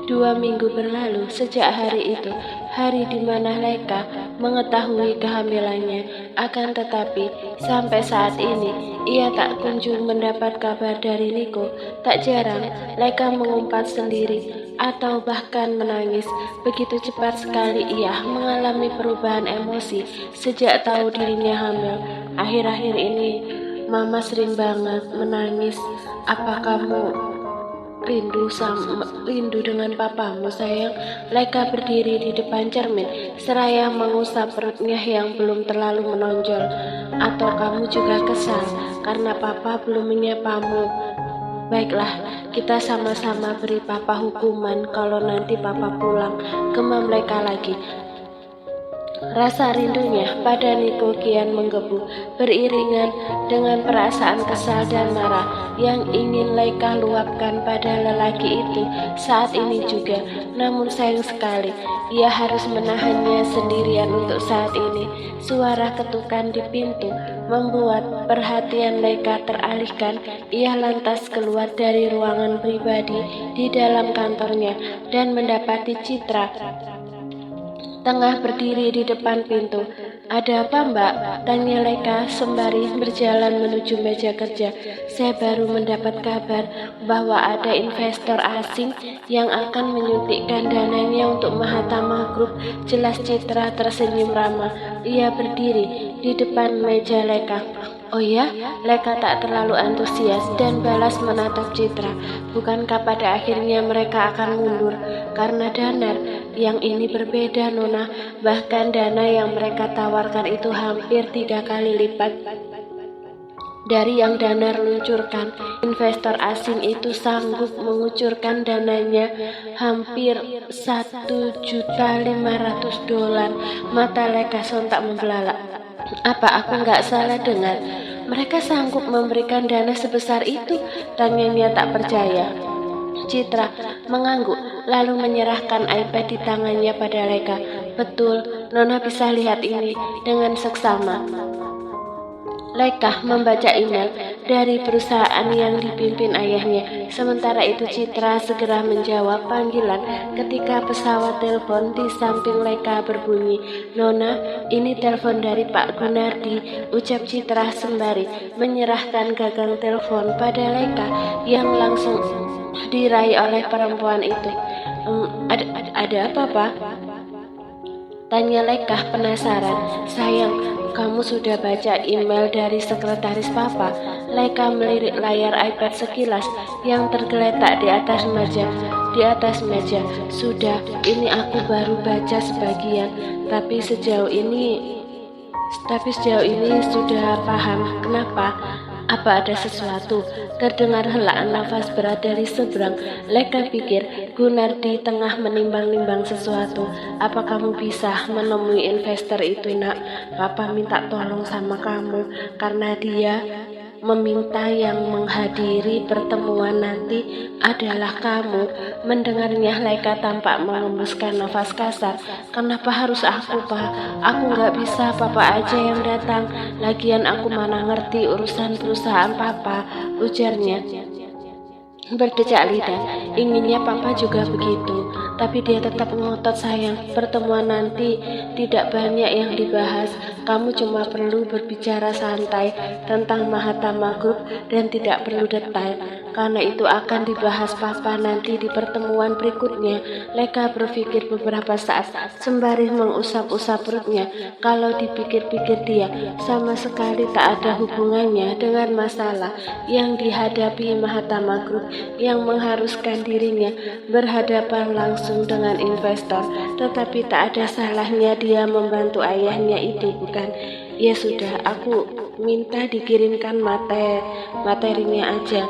2 minggu berlalu sejak hari itu, hari di mana Leika mengetahui kehamilannya. Akan tetapi, sampai saat ini, ia tak kunjung mendapat kabar dari Niko. Tak jarang, Leika mengumpat sendiri atau bahkan menangis. Begitu cepat sekali ia mengalami perubahan emosi sejak tahu dirinya hamil. Akhir-akhir ini, Mama sering banget menangis. Apa kamu rindu dengan papamu, sayang? Leika berdiri di depan cermin seraya mengusap perutnya yang belum terlalu menonjol. Atau kamu juga kesal karena papa belum menyapamu? Baiklah, kita sama-sama beri papa hukuman kalau nanti papa pulang, gemam Leika lagi. Rasa rindunya pada Niko kian menggebu, beriringan dengan perasaan kesal dan marah yang ingin Leika luapkan pada lelaki itu saat ini juga. Namun sayang sekali, ia harus menahannya sendirian untuk saat ini. Suara ketukan di pintu membuat perhatian Leika teralihkan. Ia lantas keluar dari ruangan pribadi di dalam kantornya dan mendapati Citra tengah berdiri di depan pintu. Ada apa, Mbak? Tanya Leika sembari berjalan menuju meja kerja. Saya baru mendapat kabar bahwa ada investor asing yang akan menyuntikkan dananya untuk Mahatama Group. Jelas Citra tersenyum ramah. Ia berdiri di depan meja Leika. Oh ya, Leika tak terlalu antusias dan balas menatap Citra. Bukankah pada akhirnya mereka akan mundur karena dana? Yang ini berbeda, Nona. Bahkan dana yang mereka tawarkan itu hampir 3 kali lipat dari yang Danar luncurkan. Investor asing itu sanggup mengucurkan dananya hampir $1.500.000. Mata Leika sontak membelalak. Apa aku nggak salah dengar? Mereka sanggup memberikan dana sebesar itu? Tanyanya tak percaya. Citra mengangguk lalu menyerahkan iPad di tangannya pada Leika. Betul, Nona bisa lihat ini dengan seksama. Leika membaca email dari perusahaan yang dipimpin ayahnya. Sementara itu Citra segera menjawab panggilan ketika pesawat telepon di samping Leika berbunyi. Nona, ini telepon dari Pak Gunardi, ucap Citra sembari menyerahkan gagang telepon pada Leika yang langsung diraih oleh perempuan itu. Ada apa, Pak? Tanya Leika penasaran. Sayang, kamu sudah baca email dari sekretaris Papa? Leika melirik layar iPad sekilas yang tergeletak di atas meja. Sudah, ini aku baru baca sebagian, tapi sejauh ini sudah paham. Kenapa? Apa ada sesuatu? Terdengar helaan nafas berat dari seberang. Leika pikir Gunardi tengah menimbang-nimbang sesuatu. Apa kamu bisa menemui investor itu, Nak? Papa minta tolong sama kamu karena dia meminta yang menghadiri pertemuan nanti adalah kamu. Mendengarnya Leika tampak mengembuskan nafas kasar. Kenapa harus aku, Pak? Aku nggak bisa, Papa aja yang datang. Lagian aku mana ngerti urusan perusahaan Papa, ujarnya berdecak lidah. Inginnya Papa juga begitu, tapi dia tetap ngotot. Sayang, pertemuan nanti tidak banyak yang dibahas. Kamu cuma perlu berbicara santai tentang Mahatama Group dan tidak perlu detail, karena itu akan dibahas Papa nanti di pertemuan berikutnya. Leika berpikir beberapa saat sembari mengusap-usap perutnya. Kalau dipikir-pikir dia sama sekali tak ada hubungannya dengan masalah yang dihadapi Mahatama Group yang mengharuskan dirinya berhadapan langsung dengan investor. Tetapi tak ada salahnya dia membantu ayahnya itu, bukan? Ya sudah, aku minta dikirimkan materinya aja,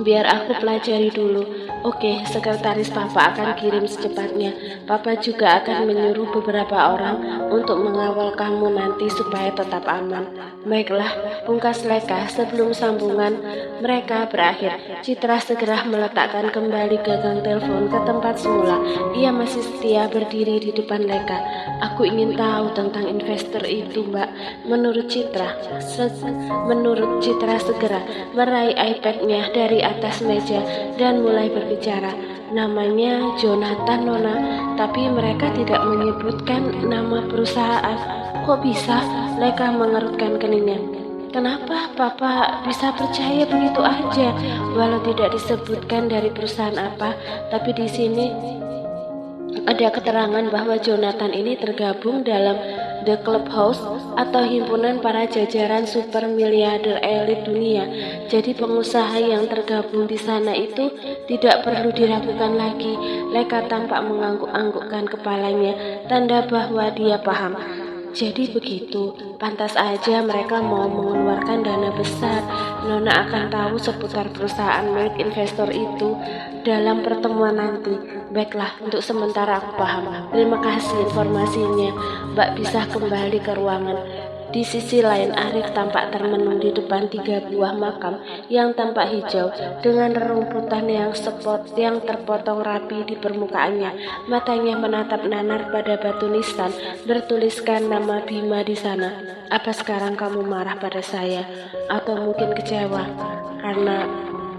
biar aku pelajari dulu. Oke, sekretaris Papa akan kirim secepatnya. Papa juga akan menyuruh beberapa orang untuk mengawal kamu nanti supaya tetap aman. Baiklah, pungkas Leika sebelum sambungan mereka berakhir. Citra segera meletakkan kembali gagang telepon ke tempat semula. Ia masih setia berdiri di depan Leika. Aku ingin tahu tentang investor itu, Mbak. Menurut Citra segera meraih iPad-nya dari atas meja dan mulai berbicara. Namanya Jonathan, Nona, tapi mereka tidak menyebutkan nama perusahaan. Kok bisa? Leka mengerutkan keningnya. Kenapa Papa bisa percaya begitu aja? Walau tidak disebutkan dari perusahaan apa, tapi di sini ada keterangan bahwa Jonathan ini tergabung dalam The Clubhouse atau himpunan para jajaran super miliarder elit dunia. Jadi pengusaha yang tergabung di sana itu tidak perlu diragukan lagi. Leka tampak mengangguk-anggukkan kepalanya, tanda bahwa dia paham. Jadi begitu, pantas aja mereka mau mengeluarkan dana besar. Nona akan tahu seputar perusahaan milik investor itu dalam pertemuan nanti. Baiklah, untuk sementara aku paham. Terima kasih informasinya. Mbak bisa kembali ke ruangan. Di sisi lain, Arif tampak termenung di depan 3 buah makam yang tampak hijau dengan rerumputan yang terpotong rapi di permukaannya. Matanya menatap nanar pada batu nisan bertuliskan nama Bima di sana. Apa sekarang kamu marah pada saya? Atau mungkin kecewa karena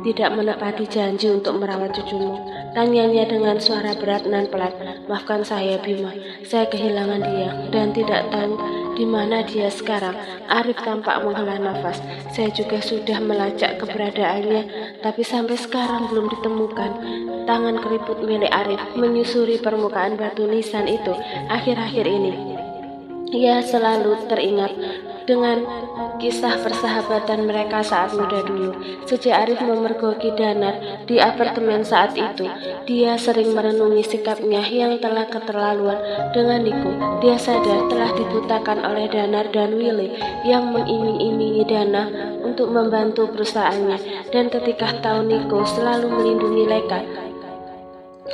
tidak menepati janji untuk merawat cucumu? Tanyanya dengan suara berat dan pelan. Maafkan saya Bima, saya kehilangan dia dan tidak tahu di mana dia sekarang. Arif tampak menghela nafas. Saya juga sudah melacak keberadaannya, tapi sampai sekarang belum ditemukan. Tangan keriput milik Arif menyusuri permukaan batu nisan itu. Akhir-akhir ini ia selalu teringat dengan kisah persahabatan mereka saat muda dulu. Sejak Arif memergoki Danar di apartemen saat itu, dia sering merenungi sikapnya yang telah keterlaluan dengan Niko. Dia sadar telah dibutakan oleh Danar dan Willy yang mengiming-imingi dana untuk membantu perusahaannya. Dan ketika tahu Niko selalu melindungi Leka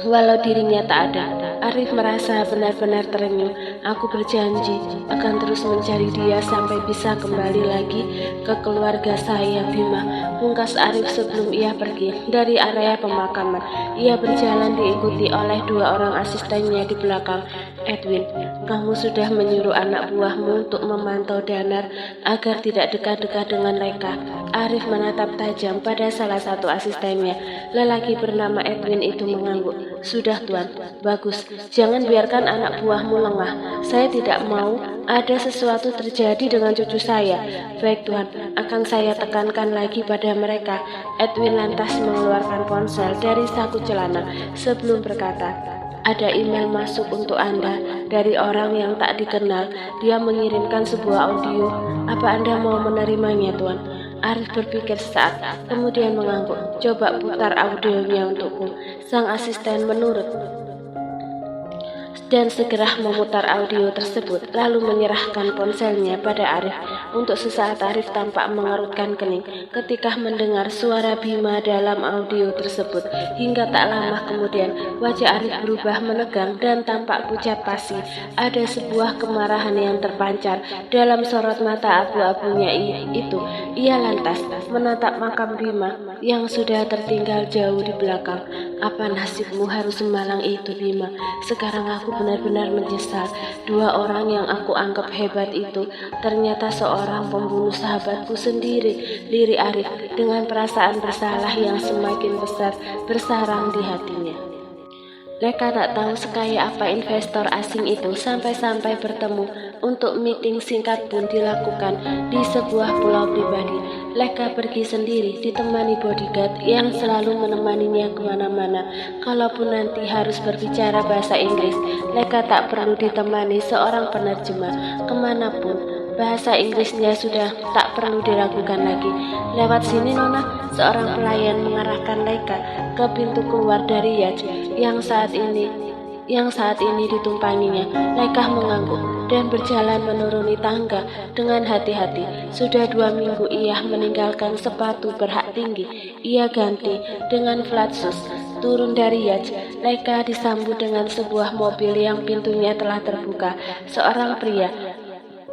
walau dirinya tak ada, Arif merasa benar-benar terenyuh. Aku berjanji akan terus mencari dia sampai bisa kembali lagi ke keluarga saya, Bima. Pungkas Arif sebelum ia pergi dari area pemakaman. Ia berjalan diikuti oleh 2 orang asistennya di belakang. Edwin, kamu sudah menyuruh anak buahmu untuk memantau Danar agar tidak dekat-dekat dengan Leka. Arif menatap tajam pada salah satu asistennya. Lelaki bernama Edwin itu mengangguk. Sudah Tuan, bagus. Jangan biarkan anak buahmu lengah. Saya tidak mau ada sesuatu terjadi dengan cucu saya. Baik Tuan, akan saya tekankan lagi pada mereka. Edwin lantas mengeluarkan ponsel dari saku celana sebelum berkata, ada email masuk untuk Anda dari orang yang tak dikenal. Dia mengirimkan sebuah audio. Apa Anda mau menerimanya Tuan? Arif berpikir sesaat, kemudian mengangguk. Coba putar audionya untukku. Sang asisten menurut dan segera memutar audio tersebut, lalu menyerahkan ponselnya pada Arif. Untuk sesaat Arif tampak mengerutkan kening ketika mendengar suara Bima dalam audio tersebut. Hingga tak lama kemudian, wajah Arif berubah menegang dan tampak pucat pasi. Ada sebuah kemarahan yang terpancar dalam sorot mata abu-abunya itu. Ia lantas menatap makam Bima yang sudah tertinggal jauh di belakang. Apa nasibmu harus semalang itu, Bima? Sekarang aku benar-benar menyesal. 2 orang yang aku anggap hebat itu ternyata seorang pembunuh sahabatku sendiri. Lirik Arif dengan perasaan bersalah yang semakin besar bersarang di hatinya. Leka tak tahu sekaya apa investor asing itu sampai-sampai bertemu untuk meeting singkat pun dilakukan di sebuah pulau pribadi. Leka pergi sendiri ditemani bodyguard yang selalu menemaninya kemana-mana. Kalaupun nanti harus berbicara bahasa Inggris, Leka tak perlu ditemani seorang penerjemah kemanapun. Bahasa Inggrisnya sudah tak perlu diragukan lagi. Lewat sini Nona, seorang pelayan mengarahkan Leka ke pintu keluar dari yacht yang saat ini ditumpanginya. Leka mengangguk dan berjalan menuruni tangga dengan hati-hati. Sudah 2 minggu ia meninggalkan sepatu berhak tinggi. Ia ganti dengan flat shoes. Turun dari yacht, Leka disambut dengan sebuah mobil yang pintunya telah terbuka. Seorang pria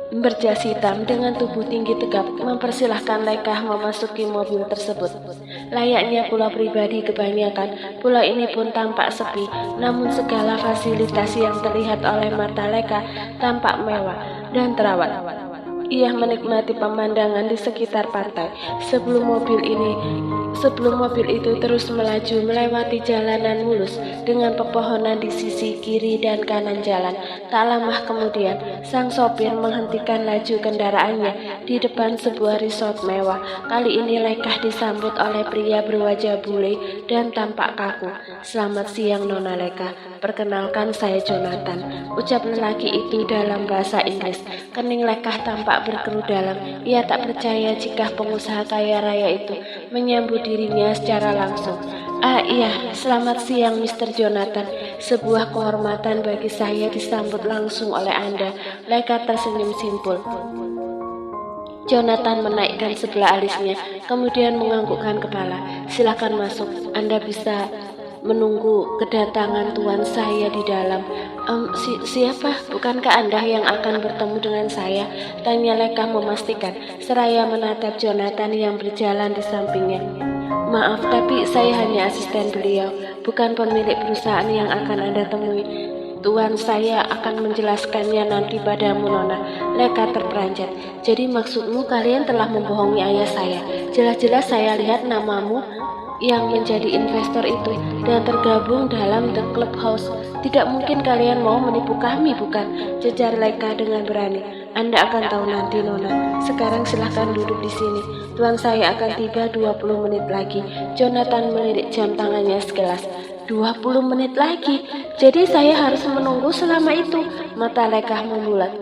berjas hitam dengan tubuh tinggi tegap mempersilahkan Leka memasuki mobil tersebut. Layaknya pulau pribadi kebanyakan, pulau ini pun tampak sepi, namun segala fasilitas yang terlihat oleh mata Leka tampak mewah dan terawat. Ia menikmati pemandangan di sekitar pantai sebelum mobil ini sebelum mobil itu terus melaju melewati jalanan mulus dengan pepohonan di sisi kiri dan kanan jalan. Tak lama kemudian, sang sopir menghentikan laju kendaraannya di depan sebuah resort mewah. Kali ini Lekah disambut oleh pria berwajah bule dan tampak kaku. "Selamat siang, Nona Lekah. Perkenalkan, saya Jonathan," ucap lelaki itu dalam bahasa Inggris. Kening Lekah tampak berkerut dalam. Ia tak percaya jika pengusaha kaya raya itu menyambut dirinya secara langsung. "Ah iya, selamat siang Mr. Jonathan. Sebuah kehormatan bagi saya disambut langsung oleh Anda." Lekah tersenyum simpul. Jonathan menaikkan sebelah alisnya, kemudian menganggukkan kepala. "Silakan masuk. Anda bisa menunggu kedatangan tuan saya di dalam." Siapa? Bukankah Anda yang akan bertemu dengan saya?" tanya Lekah memastikan, seraya menatap Jonathan yang berjalan di sampingnya. "Maaf, tapi saya hanya asisten beliau, bukan pemilik perusahaan yang akan Anda temui. Tuan saya akan menjelaskannya nanti padamu, Nona." Lekah terperanjat. "Jadi maksudmu kalian telah membohongi ayah saya? Jelas-jelas saya lihat namamu yang menjadi investor itu dan tergabung dalam The Clubhouse. Tidak mungkin kalian mau menipu kami, bukan?" jejar Lekah dengan berani. "Anda akan tahu nanti, Nona. Sekarang silahkan duduk di sini. Tuan saya akan tiba 20 menit lagi." Jonathan melirik jam tangannya sekilas. 20 menit lagi? Jadi saya harus menunggu selama itu? Mata Lekah membulat.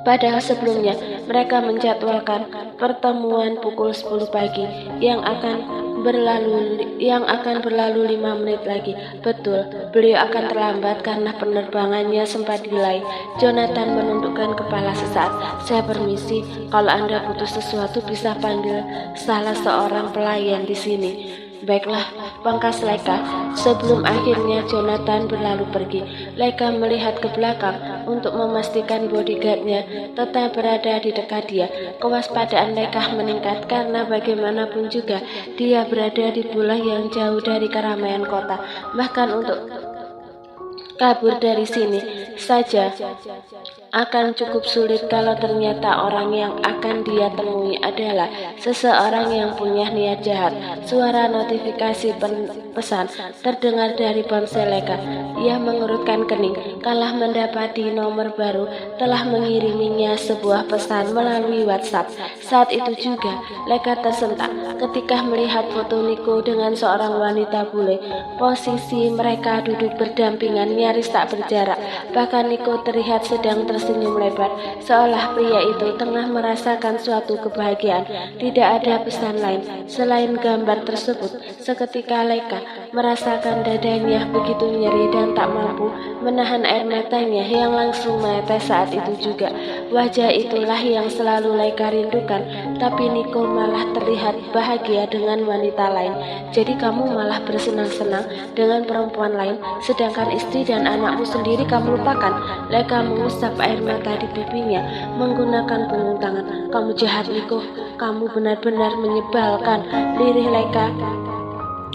Padahal sebelumnya mereka menjadwalkan pertemuan pukul 10 pagi yang akan berlalu 5 menit lagi. Betul, beliau akan terlambat karena penerbangannya sempat delay. Jonathan menundukkan kepala sesaat. "Saya permisi, kalau Anda butuh sesuatu bisa panggil salah seorang pelayan di sini." "Baiklah," pangkas Lekah sebelum akhirnya Jonathan berlalu pergi. Lekah melihat ke belakang untuk memastikan bodyguardnya tetap berada di dekat dia. Kewaspadaan Lekah meningkat karena bagaimanapun juga dia berada di pulau yang jauh dari keramaian kota. Bahkan untuk kabur dari sini saja akan cukup sulit kalau ternyata orang yang akan dia temui adalah seseorang yang punya niat jahat. Suara notifikasi pesan terdengar dari ponsel Lekah. Ia mengurutkan kening, kalah mendapati nomor baru telah mengiriminya sebuah pesan melalui WhatsApp. Saat itu juga Lekah tersentak ketika melihat foto Niko dengan seorang wanita bule. Posisi mereka duduk berdampingan nyaris tak berjarak. Bahkan Niko terlihat sedang tersenyum lebar, seolah pria itu tengah merasakan suatu kebahagiaan. Tidak ada pesan lain selain gambar tersebut. Seketika Lekah merasakan dadanya begitu nyeri dan tak mampu menahan air matanya yang langsung menetes saat itu juga. Wajah itulah yang selalu Lekah rindukan, tapi Niko malah terlihat bahagia dengan wanita lain. "Jadi kamu malah bersenang-senang dengan perempuan lain, sedangkan istri dan anakmu sendiri kamu lupakan?" Lekah mengusap air mata di pipinya menggunakan punggung tangan. "Kamu jahat, Niko. Kamu benar-benar menyebalkan," lirih Lekah.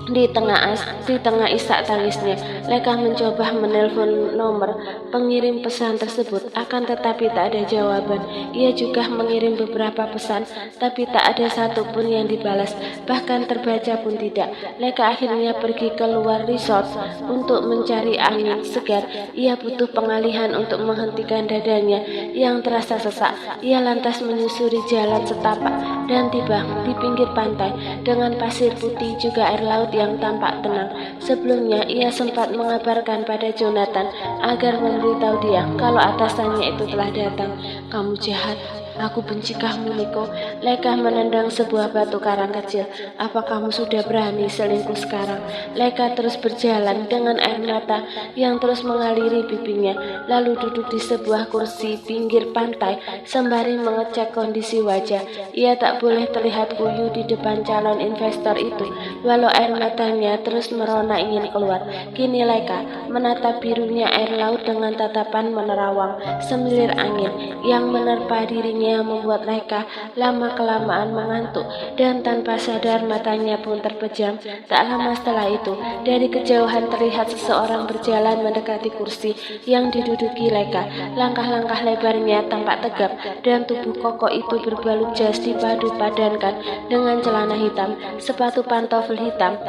Di tengah isak tangisnya, Lekah mencoba menelpon nomor pengirim pesan tersebut, akan tetapi tak ada jawaban. Ia juga mengirim beberapa pesan, tapi tak ada satupun yang dibalas, bahkan terbaca pun tidak. Lekah akhirnya pergi keluar resort untuk mencari angin segar. Ia butuh pengalihan untuk menghentikan dadanya yang terasa sesak. Ia lantas menyusuri jalan setapak dan tiba di pinggir pantai dengan pasir putih juga air laut yang tampak tenang. Sebelumnya ia sempat mengabarkan pada Jonathan agar memberitahu dia kalau atasannya itu telah datang. "Kamu jahat. Aku benci kamu, Niko." Lekah menendang sebuah batu karang kecil. "Apa kamu sudah berani selingkuh sekarang?" Lekah terus berjalan dengan air mata yang terus mengaliri pipinya, lalu duduk di sebuah kursi pinggir pantai sembari mengecek kondisi wajah. Ia tak boleh terlihat kuyu di depan calon investor itu, walau air matanya terus merona ingin keluar. Kini Lekah menatap birunya air laut dengan tatapan menerawang. Semilir angin yang menerpa dirinya membuat Lekah lama lama-kelamaan mengantuk dan tanpa sadar matanya pun terpejam. Tak lama setelah itu, dari kejauhan terlihat seseorang berjalan mendekati kursi yang diduduki Leka. Langkah-langkah lebarnya tampak tegap dan tubuh kokoh itu berbalut jas dipadu padankan dengan celana hitam, sepatu pantofel hitam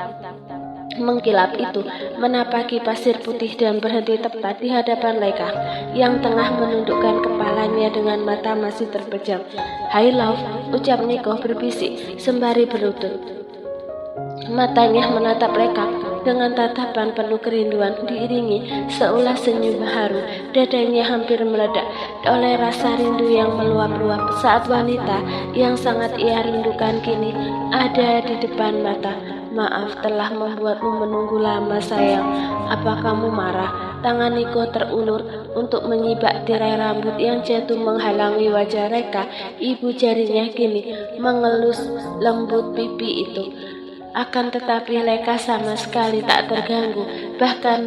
mengkilap itu menapaki pasir putih dan berhenti tepat di hadapan Leka yang tengah menundukkan kepalanya dengan mata masih terpejam. "Hai Love," ucap Niko berbisik sembari berlutut. Matanya menatap Leka dengan tatapan penuh kerinduan diiringi seulas senyum haru. Dadanya hampir meledak oleh rasa rindu yang meluap-luap saat wanita yang sangat ia rindukan kini ada di depan mata. "Maaf telah membuatmu menunggu lama sayang. Apa kamu marah?" Tangan Niko terulur untuk menyibak tirai rambut yang jatuh menghalangi wajah Leka. Ibu jarinya kini mengelus lembut pipi itu. Akan tetapi Leka sama sekali tak terganggu, bahkan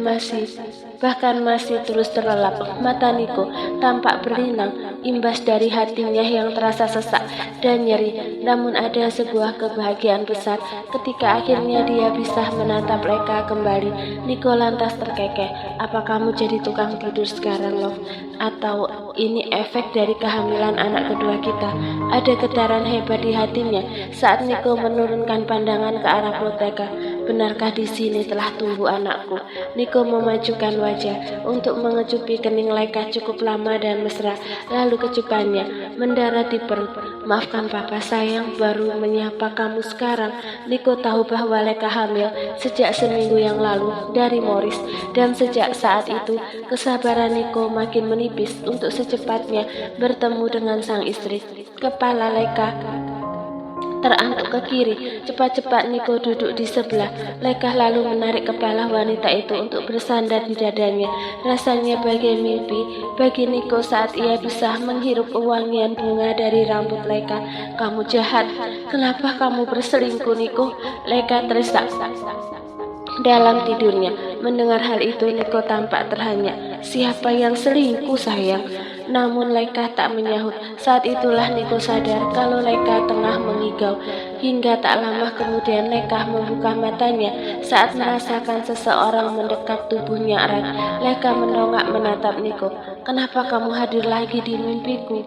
masih terus terlelap. Mata Niko tampak berlinang, imbas dari hatinya yang terasa sesak dan nyeri. Namun ada sebuah kebahagiaan besar ketika akhirnya dia bisa menatap Leka kembali. Niko lantas terkekeh. "Apa kamu jadi tukang tidur sekarang, Love? Atau ini efek dari kehamilan anak kedua kita?" Ada getaran hebat di hatinya saat Niko menurunkan pandangan ke arah perut Leka. "Benarkah di sini telah tumbuh anakku?" Niko memajukan wajah untuk mengecupi kening Leka cukup lama dan mesra, lalu kecupannya mendarat di perut. "Maafkan papa sayang, baru menyapa kamu sekarang." Niko tahu bahwa Leka hamil sejak seminggu yang lalu dari Morris, dan sejak saat itu kesabaran Niko makin menipis untuk secepatnya bertemu dengan sang istri. Kepala Leka terantuk ke kiri. Cepat-cepat Niko duduk di sebelah Leka lalu menarik kepala wanita itu untuk bersandar di dadanya. Rasanya bagai mimpi bagi Niko saat ia bisa menghirup wangian bunga dari rambut Leka. "Kamu jahat. Kenapa kamu berselingkuh, Niko?" Leka terisak dalam tidurnya. Mendengar hal itu, Niko tampak terhanyak. "Siapa yang selingkuh, sayang?" Namun Leka tak menyahut. Saat itulah Niko sadar kalau Leka tengah mengigau. Hingga tak lama kemudian Leka membuka matanya saat merasakan seseorang mendekap tubuhnya erat. Leka mendongak menatap Niko. "Kenapa kamu hadir lagi di mimpiku?